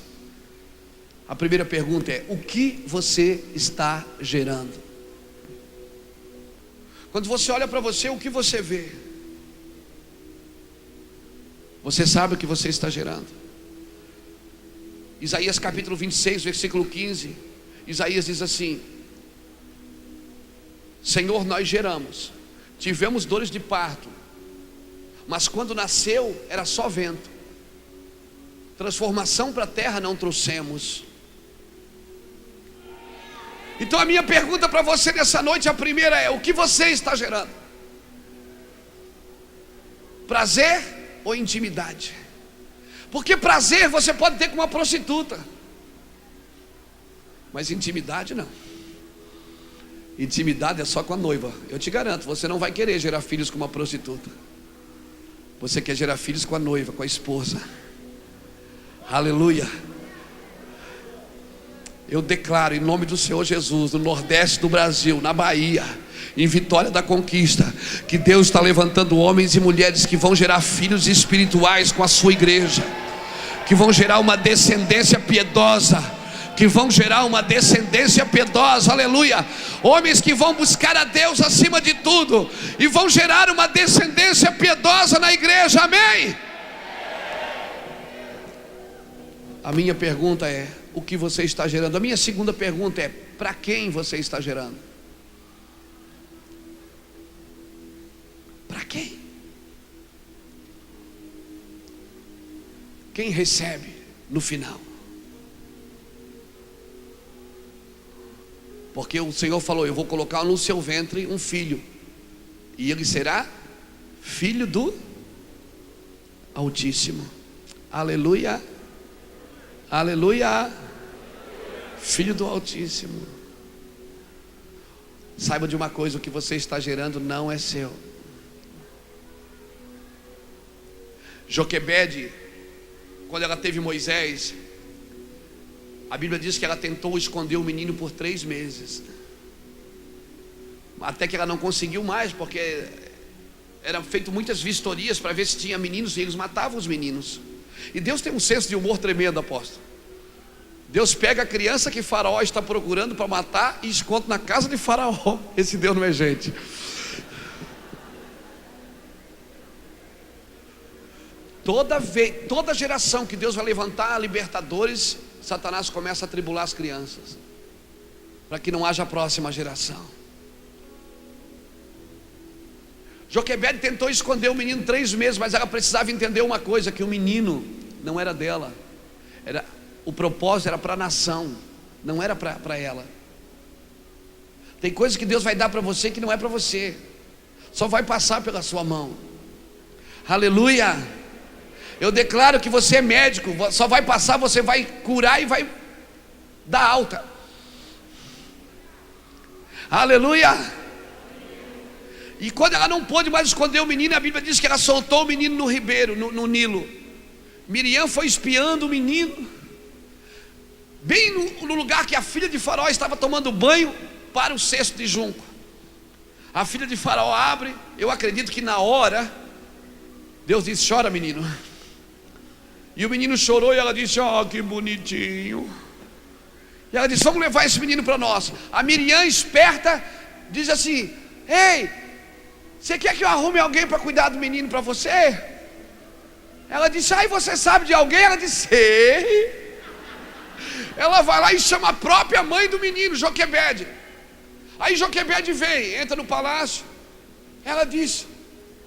A primeira pergunta é: o que você está gerando? Quando você olha para você, o que você vê? Você sabe o que você está gerando? Isaías capítulo 26, versículo 15. Isaías diz assim: Senhor, nós geramos, tivemos dores de parto, mas quando nasceu era só vento. Transformação para a terra não trouxemos. Então a minha pergunta para você nessa noite, a primeira é: o que você está gerando? Prazer ou intimidade? Porque prazer você pode ter com uma prostituta, mas intimidade não. Intimidade é só com a noiva. Eu te garanto, você não vai querer gerar filhos com uma prostituta. Você quer gerar filhos com a noiva, com a esposa. Aleluia. Eu declaro em nome do Senhor Jesus, no Nordeste do Brasil, na Bahia, em Vitória da Conquista, que Deus está levantando homens e mulheres que vão gerar filhos espirituais com a sua igreja, que vão gerar uma descendência piedosa, aleluia. Homens que vão buscar a Deus acima de tudo e vão gerar uma descendência piedosa na igreja, amém? A minha pergunta é: o que você está gerando? A minha segunda pergunta é: para quem você está gerando? Para quem? Quem recebe no final? Porque o Senhor falou: eu vou colocar no seu ventre um filho, e ele será filho do Altíssimo. Aleluia, aleluia. Filho do Altíssimo. Saiba de uma coisa: o que você está gerando não é seu. Joquebede, quando ela teve Moisés, a Bíblia diz que ela tentou esconder o menino por 3 meses, até que ela não conseguiu mais, porque eram feitas muitas vistorias para ver se tinha meninos, e eles matavam os meninos. E Deus tem um senso de humor tremendo, apóstolo. Deus pega a criança que Faraó está procurando para matar e esconde na casa de Faraó. Esse Deus não é gente. Toda geração que Deus vai levantar libertadores, Satanás começa a tribular as crianças, para que não haja a próxima geração. Joquebede tentou esconder o menino 3 meses, mas ela precisava entender uma coisa: que o menino não era dela, o propósito era para a nação, não era para ela. Tem coisas que Deus vai dar para você que não é para você, só vai passar pela sua mão. Aleluia. Eu declaro que você é médico, só vai passar, você vai curar e vai dar alta. Aleluia. E quando ela não pôde mais esconder o menino, a Bíblia diz que ela soltou o menino no ribeiro, no Nilo. Miriam foi espiando o menino, bem no lugar que a filha de Faraó estava tomando banho, para o cesto de junco. A filha de Faraó abre, eu acredito que na hora Deus disse: chora, menino. E o menino chorou, e ela disse: ó, que bonitinho. E ela disse: vamos levar esse menino para nós. A Miriam, esperta, diz assim: Ei, você quer que eu arrume alguém para cuidar do menino para você? Ela disse, aí você sabe de alguém? Ela disse, sei. Ela vai lá e chama a própria mãe do menino, Joquebede. Aí Joquebede vem, entra no palácio. Ela diz,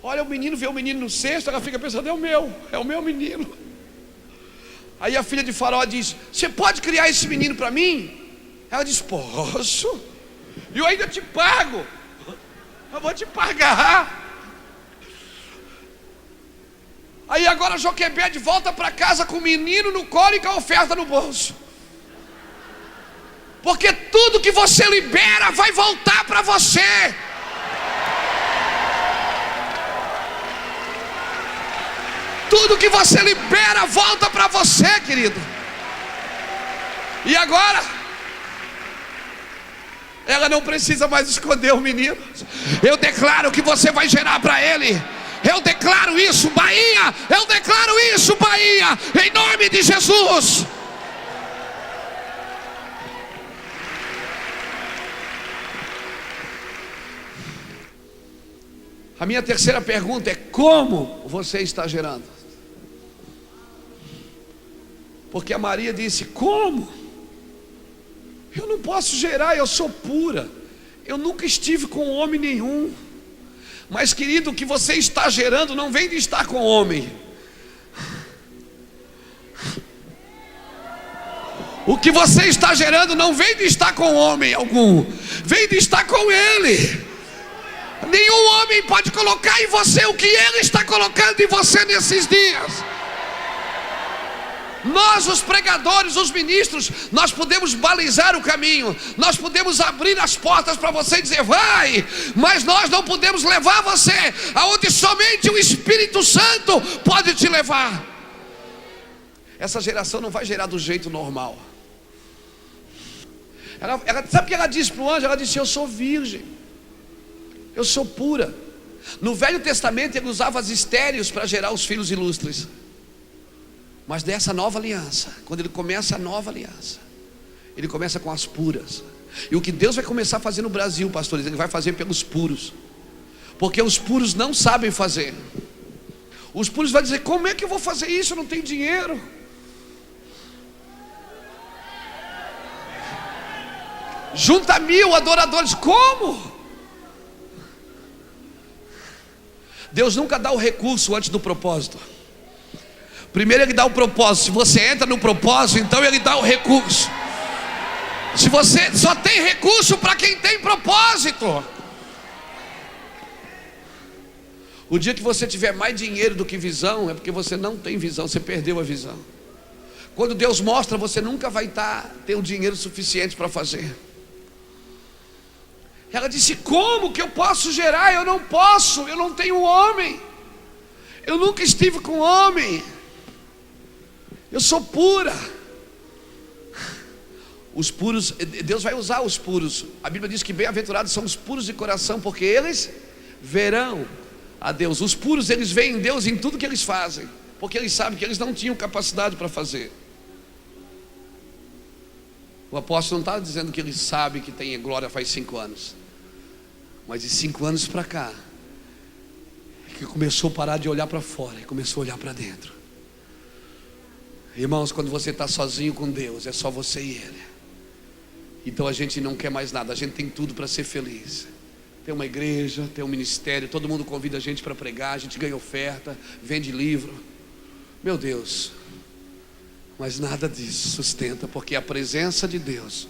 olha, o menino vê o menino no cesto. Ela fica pensando, é o meu menino. Aí a filha de Faraó diz, você pode criar esse menino para mim? Ela diz, posso, e eu ainda te pago. Eu vou te pagar. Aí agora Joquebede volta para casa com o menino no colo e com a oferta no bolso. Porque tudo que você libera vai voltar para você. Tudo que você libera volta para você, querido. E agora, ela não precisa mais esconder o menino. Eu declaro que você vai gerar para ele. Eu declaro isso, Bahia. Eu declaro isso, Bahia. Em nome de Jesus. A minha terceira pergunta é: como você está gerando? Porque a Maria disse, como? Eu não posso gerar, eu sou pura. Eu nunca estive com homem nenhum. Mas querido, o que você está gerando não vem de estar com homem. O que você está gerando não vem de estar com homem algum. Vem de estar com Ele. Nenhum homem pode colocar em você o que Ele está colocando em você nesses dias. Nós, os pregadores, os ministros, nós podemos balizar o caminho, nós podemos abrir as portas para você dizer vai, mas nós não podemos levar você aonde somente o Espírito Santo pode te levar. Essa geração não vai gerar do jeito normal. Ela sabe o que ela disse para o anjo? Ela disse, eu sou virgem, eu sou pura. No Velho Testamento ele usava as estéreos para gerar os filhos ilustres. Mas dessa nova aliança, quando ele começa a nova aliança, ele começa com as puras. E o que Deus vai começar a fazer no Brasil, pastores, Ele vai fazer pelos puros. Porque os puros não sabem fazer. Os puros vão dizer, como é que eu vou fazer isso? Eu não tenho dinheiro. Junta 1000 adoradores, como? Deus nunca dá o recurso antes do propósito. Primeiro Ele dá o propósito. Se você entra no propósito, então Ele dá o recurso. Se você só tem recurso para quem tem propósito. O dia que você tiver mais dinheiro do que visão, é porque você não tem visão, você perdeu a visão. Quando Deus mostra, você nunca vai ter o dinheiro suficiente para fazer. Ela disse, como que eu posso gerar? Eu não posso, eu não tenho homem. Eu nunca estive com homem. Eu sou pura. Os puros, Deus vai usar os puros. A Bíblia diz que bem-aventurados são os puros de coração, porque eles verão a Deus. Os puros, eles veem Deus em tudo que eles fazem, porque eles sabem que eles não tinham capacidade para fazer. O apóstolo não está dizendo que ele sabe que tem glória faz 5 anos, mas de 5 anos para cá que começou a parar de olhar para fora e começou a olhar para dentro. Irmãos, quando você está sozinho com Deus, é só você e Ele. Então a gente não quer mais nada, a gente tem tudo para ser feliz. Tem uma igreja, tem um ministério, todo mundo convida a gente para pregar, a gente ganha oferta, vende livro. Meu Deus, mas nada disso sustenta, porque a presença de Deus,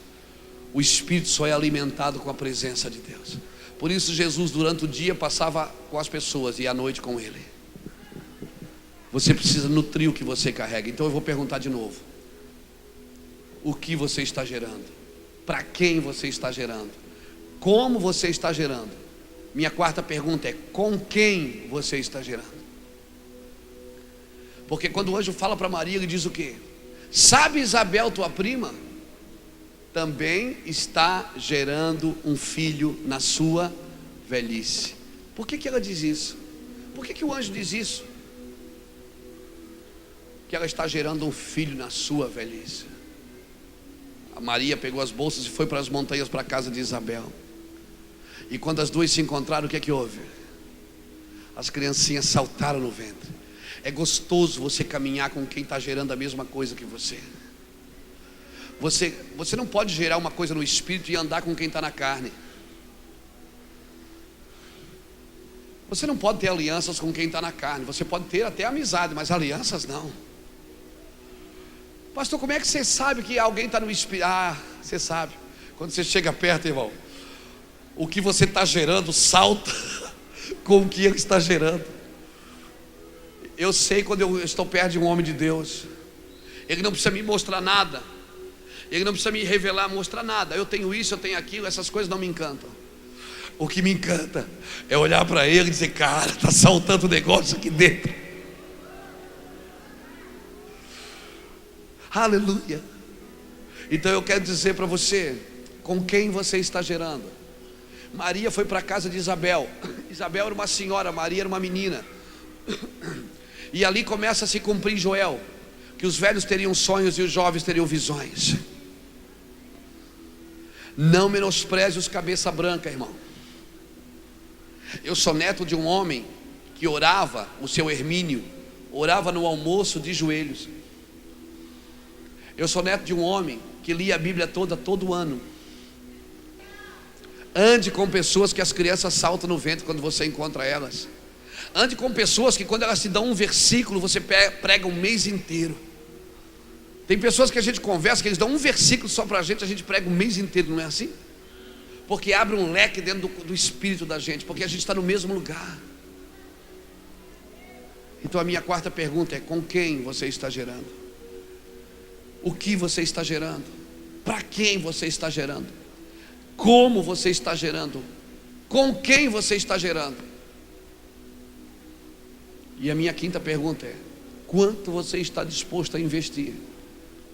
o Espírito só é alimentado com a presença de Deus. Por isso Jesus durante o dia passava com as pessoas e à noite com Ele. Você precisa nutrir o que você carrega. Então eu vou perguntar de novo: o que você está gerando? Para quem você está gerando? Como você está gerando? Minha quarta pergunta é: com quem você está gerando? Porque quando o anjo fala para Maria, ele diz o quê? Sabe Isabel, tua prima, também está gerando um filho na sua velhice. Por que ela diz isso? Por que o anjo diz isso? Que ela está gerando um filho na sua velhice. A Maria pegou as bolsas e foi para as montanhas, para a casa de Isabel. E quando as duas se encontraram, o que é que houve? As criancinhas saltaram no ventre. É gostoso você caminhar com quem está gerando a mesma coisa que você. Você não pode gerar uma coisa no espírito e andar com quem está na carne. Você não pode ter alianças com quem está na carne. Você pode ter até amizade, mas alianças não. Pastor, como é que você sabe que alguém está no espírito? Ah, você sabe. Quando você chega perto, irmão, o que você está gerando salta com o que ele está gerando. Eu sei quando eu estou perto de um homem de Deus. Ele não precisa me mostrar nada. Ele não precisa me revelar, mostrar nada. Eu tenho isso, eu tenho aquilo, essas coisas não me encantam. O que me encanta é olhar para ele e dizer: cara, está saltando um negócio aqui dentro. Aleluia. Então eu quero dizer para você, com quem você está gerando. Maria foi para a casa de Isabel. Isabel era uma senhora, Maria era uma menina. E ali começa a se cumprir Joel, que os velhos teriam sonhos e os jovens teriam visões. Não menospreze os cabeça branca, irmão. Eu sou neto de um homem que orava, o seu Hermínio, orava no almoço de joelhos. Eu sou neto de um homem que lia a Bíblia toda, todo ano. Ande com pessoas que as crianças saltam no ventre quando você encontra elas. Ande com pessoas que quando elas te dão um versículo, você prega um mês inteiro. Tem pessoas que a gente conversa, que eles dão um versículo só para a gente prega um mês inteiro, não é assim? Porque abre um leque dentro do espírito da gente, porque a gente está no mesmo lugar. Então a minha quarta pergunta é: com quem você está gerando? O que você está gerando? Para quem você está gerando? Como você está gerando? Com quem você está gerando? E a minha quinta pergunta é: quanto você está disposto a investir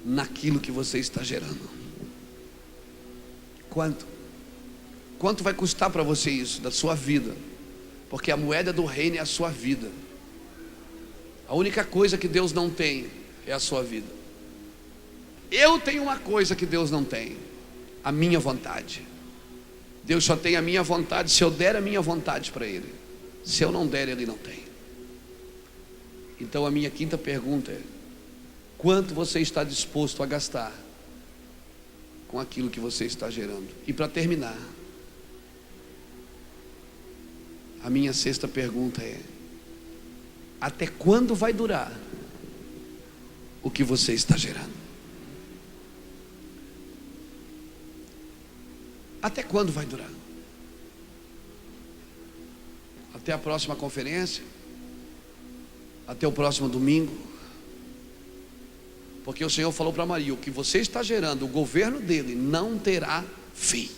naquilo que você está gerando? Quanto? Quanto vai custar para você isso, da sua vida? Porque a moeda do reino é a sua vida. A única coisa que Deus não tem é a sua vida. Eu tenho uma coisa que Deus não tem: a minha vontade. Deus só tem a minha vontade se eu der a minha vontade para Ele. Se eu não der, Ele não tem. Então a minha quinta pergunta é: quanto você está disposto a gastar com aquilo que você está gerando? E para terminar, a minha sexta pergunta é: até quando vai durar o que você está gerando? Até quando vai durar? Até a próxima conferência? Até o próximo domingo? Porque o Senhor falou para Maria: o que você está gerando, o governo dele não terá fim.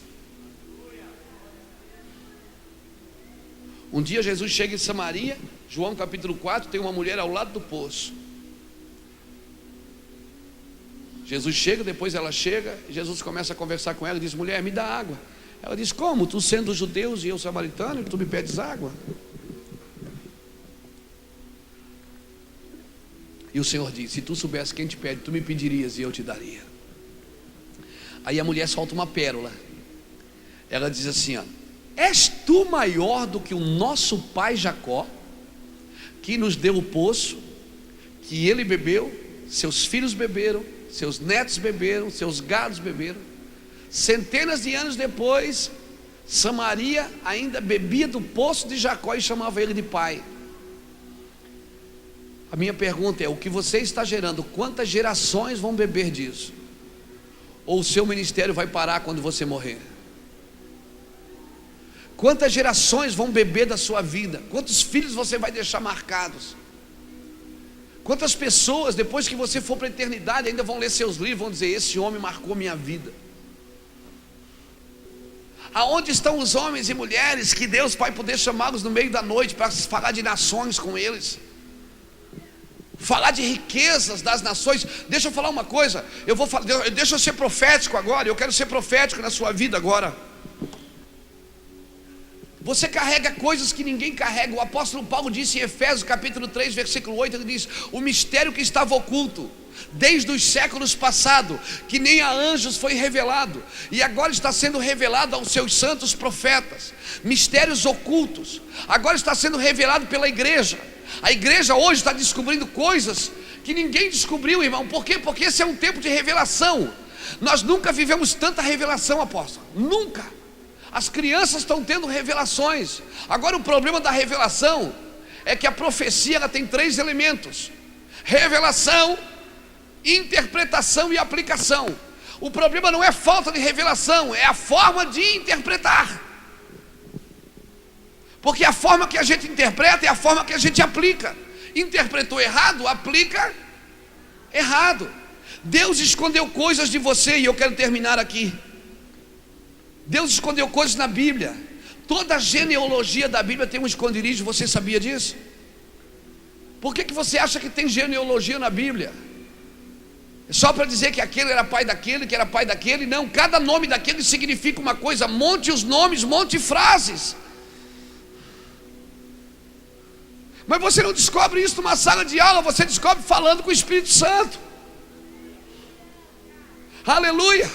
Um dia Jesus chega em Samaria, João capítulo 4, tem uma mulher ao lado do poço. Jesus chega, depois ela chega, Jesus começa a conversar com ela e diz: mulher, me dá água. Ela diz: como? Tu sendo judeus e eu samaritano, tu me pedes água? E o Senhor diz: se tu soubesse quem te pede, tu me pedirias e eu te daria. Aí a mulher solta uma pérola. Ela diz assim: ó, és tu maior do que o nosso pai Jacó, que nos deu o poço, que ele bebeu, seus filhos beberam, seus netos beberam, seus gados beberam. Centenas de anos depois, Samaria ainda bebia do poço de Jacó e chamava ele de pai. A minha pergunta é: o que você está gerando, quantas gerações vão beber disso? Ou o seu ministério vai parar quando você morrer? Quantas gerações vão beber da sua vida? Quantos filhos você vai deixar marcados? Quantas pessoas, depois que você for para a eternidade, ainda vão ler seus livros, vão dizer: esse homem marcou minha vida? Aonde estão os homens e mulheres que Deus vai poder chamá-los no meio da noite para falar de nações com eles? Falar de riquezas das nações? Deixa eu falar uma coisa, deixa eu ser profético agora. Eu quero ser profético na sua vida agora. Você carrega coisas que ninguém carrega. O apóstolo Paulo disse em Efésios capítulo 3 versículo 8, ele diz: o mistério que estava oculto, desde os séculos passados, que nem a anjos foi revelado, e agora está sendo revelado aos seus santos profetas. Mistérios ocultos, agora está sendo revelado pela igreja. A igreja hoje está descobrindo coisas que ninguém descobriu, irmão. Por quê? Porque esse é um tempo de revelação. Nós nunca vivemos tanta revelação, apóstolo, nunca. As crianças estão tendo revelações. Agora o problema da revelação é que a profecia ela tem 3 elementos: revelação, interpretação e aplicação. O problema não é falta de revelação, é a forma de interpretar. Porque a forma que a gente interpreta é a forma que a gente aplica. Interpretou errado, aplica errado. Deus escondeu coisas de você, e eu quero terminar aqui. Deus escondeu coisas na Bíblia. Toda a genealogia da Bíblia tem um esconderijo, você sabia disso? Por que você acha que tem genealogia na Bíblia? É só para dizer que aquele era pai daquele, que era pai daquele? Não, cada nome daquele significa uma coisa. Monte os nomes, monte frases. Mas você não descobre isso numa sala de aula, você descobre falando com o Espírito Santo. Aleluia.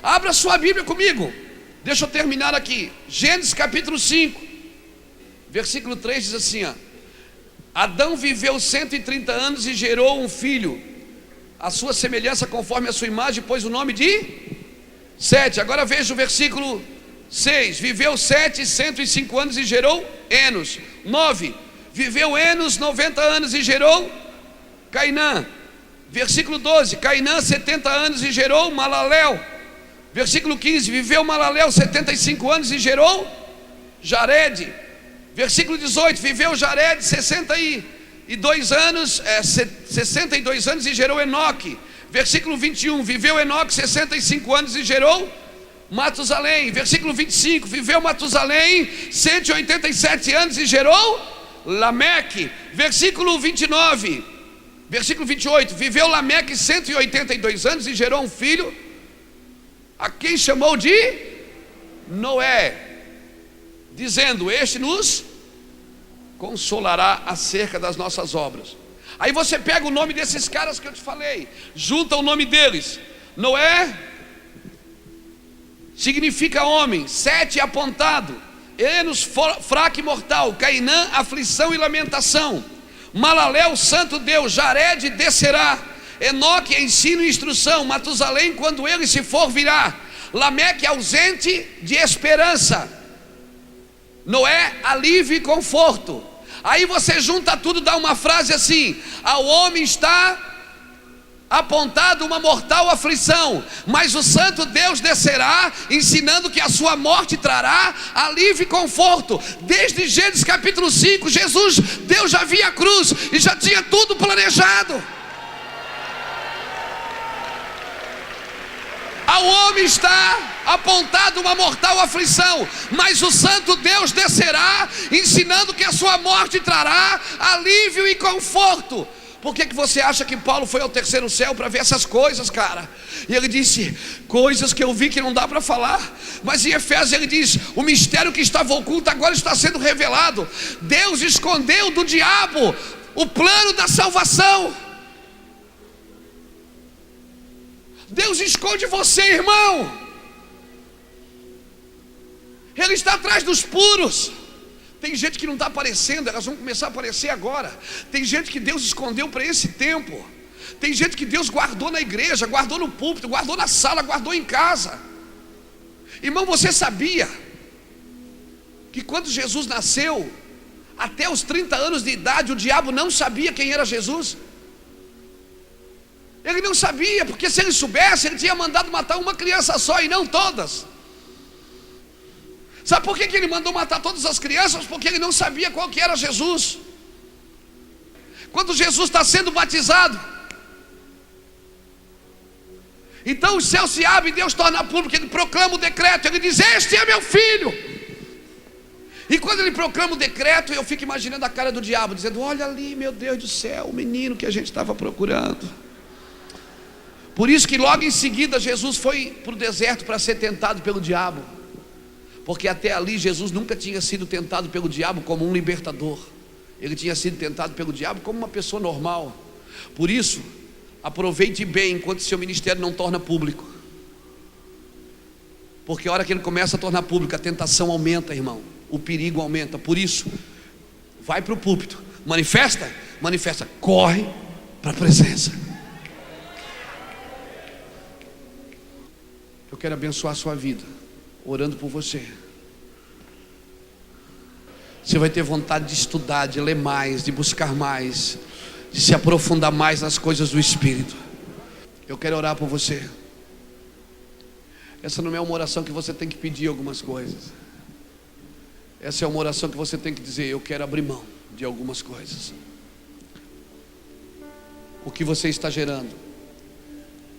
Abra sua Bíblia comigo. Deixa eu terminar aqui. Gênesis capítulo 5, versículo 3 diz assim, ó: Adão viveu 130 anos e gerou um filho, a sua semelhança conforme a sua imagem, pôs o nome de Sete. Agora veja o versículo 6. Viveu Sete 105 anos e gerou Enos. 9. Viveu Enos 90 anos e gerou Cainã. Versículo 12. Cainã 70 anos e gerou Malaléu. Versículo 15. Viveu Malaléu 75 anos e gerou Jared. Versículo 18. Viveu Jared 62 anos e gerou Enoque. Versículo 21. Viveu Enoque 65 anos e gerou Matusalém. Versículo 25. Viveu Matusalém 187 anos e gerou Lameque. Versículo 29. Versículo 28. Viveu Lameque 182 anos e gerou um filho, a quem chamou de Noé, dizendo: este nos consolará acerca das nossas obras. Aí você pega o nome desses caras que eu te falei, junta o nome deles. Noé significa homem, Sete apontado, Enos fraco e mortal, Cainã aflição e lamentação, Malaléu santo Deus, Jared descerá, Enoque ensino e instrução, Matusalém quando ele se for virá, Lameque ausente de esperança, Noé alívio e conforto. Aí você junta tudo, dá uma frase assim: ao homem está apontado uma mortal aflição, mas o santo Deus descerá, ensinando que a sua morte trará alívio e conforto. Desde Gênesis capítulo 5, Deus já via a cruz e já tinha tudo planejado. Ao homem está apontado uma mortal aflição, mas o santo Deus descerá, ensinando que a sua morte trará alívio e conforto. Por que você acha que Paulo foi ao terceiro céu para ver essas coisas, cara? E ele disse: coisas que eu vi que não dá para falar. Mas em Efésios ele diz: o mistério que estava oculto agora está sendo revelado. Deus escondeu do diabo o plano da salvação. Deus esconde você, irmão. Ele está atrás dos puros. Tem gente que não está aparecendo, elas vão começar a aparecer agora. Tem gente que Deus escondeu para esse tempo. Tem gente que Deus guardou na igreja, guardou no púlpito, guardou na sala, guardou em casa. Irmão, você sabia que quando Jesus nasceu, até os 30 anos de idade, o diabo não sabia quem era Jesus? Ele não sabia, porque se ele soubesse, ele tinha mandado matar uma criança só e não todas. Sabe por que ele mandou matar todas as crianças? Porque ele não sabia qual que era Jesus. Quando Jesus está sendo batizado, então os céus se abrem e Deus torna público. Ele proclama o decreto, ele diz: este é meu filho. E quando ele proclama o decreto, eu fico imaginando a cara do diabo, dizendo: olha ali, meu Deus do céu, o menino que a gente estava procurando. Por isso que logo em seguida Jesus foi para o deserto para ser tentado pelo diabo, porque até ali Jesus nunca tinha sido tentado pelo diabo como um libertador. Ele tinha sido tentado pelo diabo como uma pessoa normal. Por isso Aproveite bem enquanto seu ministério não torna público. Porque a hora que ele começa a tornar público, a tentação aumenta, irmão. O perigo aumenta. Por isso, vai para o púlpito, manifesta, corre para a presença. Eu quero abençoar a sua vida, orando por você. Você vai ter vontade de estudar, de ler mais, de buscar mais, de se aprofundar mais nas coisas do Espírito. Eu quero orar por você. Essa não é uma oração que você tem que pedir algumas coisas. Essa é uma oração que você tem que dizer: eu quero abrir mão de algumas coisas. O que você está gerando?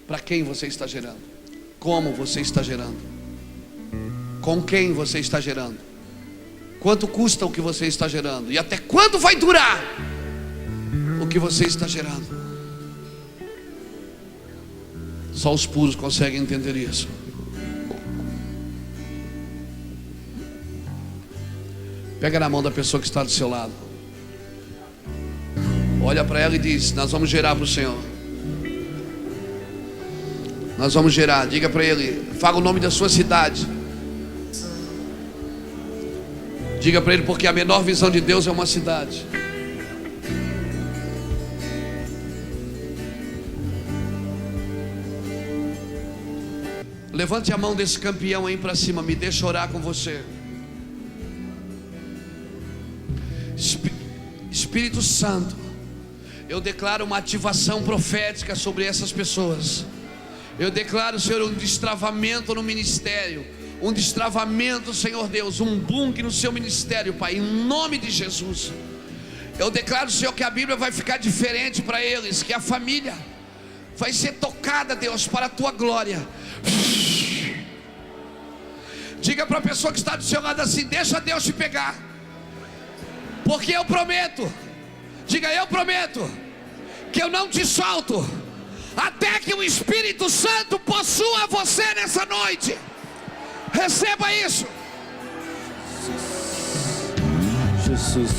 Para quem você está gerando? Como você está gerando? Com quem você está gerando? Quanto custa o que você está gerando? E até quando vai durar o que você está gerando? Só os puros conseguem entender isso. Pega na mão da pessoa que está do seu lado. Olha para ela e diz: nós vamos gerar para o Senhor. Nós vamos gerar. Diga para ele, fala o nome da sua cidade. Diga para ele, porque a menor visão de Deus é uma cidade. Levante a mão desse campeão aí para cima. Me deixa orar com você. Espírito Santo, eu declaro uma ativação profética sobre essas pessoas. Eu declaro, Senhor, um destravamento no ministério, um destravamento, Senhor Deus, um boom no seu ministério, Pai, em nome de Jesus. Eu declaro, Senhor, que a Bíblia vai ficar diferente para eles, que a família vai ser tocada, Deus, para a tua glória. Diga para a pessoa que está do seu lado assim: deixa Deus te pegar, porque eu prometo. Diga: eu prometo que eu não te solto até que o Espírito Santo possua você nessa noite. Receba isso. Jesus.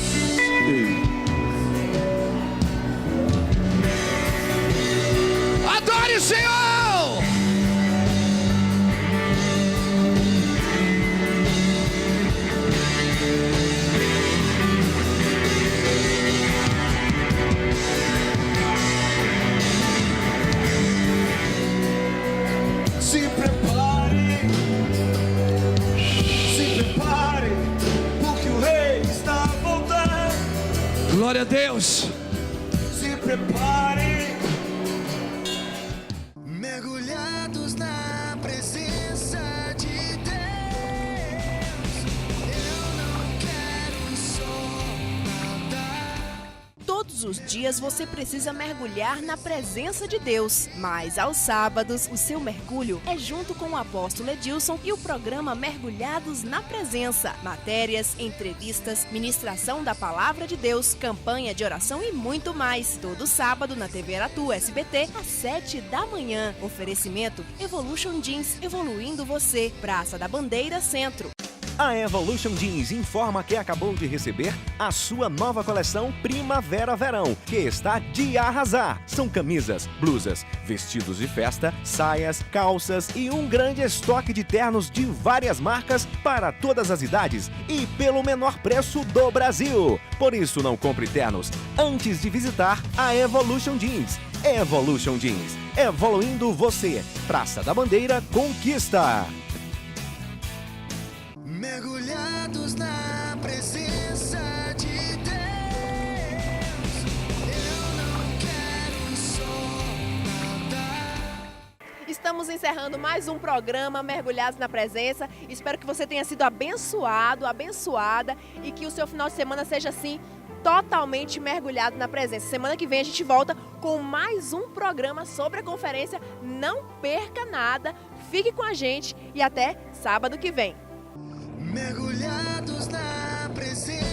Adore o Senhor. Se prepare, porque o rei está voltando. Glória a Deus. Se prepare. Mergulhados na presença de Deus, eu não quero só nadar. Todos os dias você precisa mergulhar na presença de Deus, mas aos sábados o seu mergulho é junto com o apóstolo Edilson e o programa Mergulhados na Presença. Matérias, entrevistas, ministração da Palavra de Deus, campanha de oração e muito mais. Todo sábado na TV Aratu SBT às 7 da manhã. Oferecimento Evolution Jeans, evoluindo você. Praça da Bandeira, Centro. A Evolution Jeans informa que acabou de receber a sua nova coleção Primavera-Verão, que está de arrasar. São camisas, blusas, vestidos de festa, saias, calças e um grande estoque de ternos de várias marcas para todas as idades e pelo menor preço do Brasil. Por isso, não compre ternos antes de visitar a Evolution Jeans. Evolution Jeans, evoluindo você. Praça da Bandeira, Conquista. Mergulhados na presença de Deus, eu não quero só nadar. Estamos encerrando mais um programa Mergulhados na Presença. Espero que você tenha sido abençoado, abençoada e que o seu final de semana seja assim totalmente mergulhado na presença. Semana que vem a gente volta com mais um programa sobre a conferência. Não perca nada, fique com a gente e até sábado que vem. Mergulhados na presença.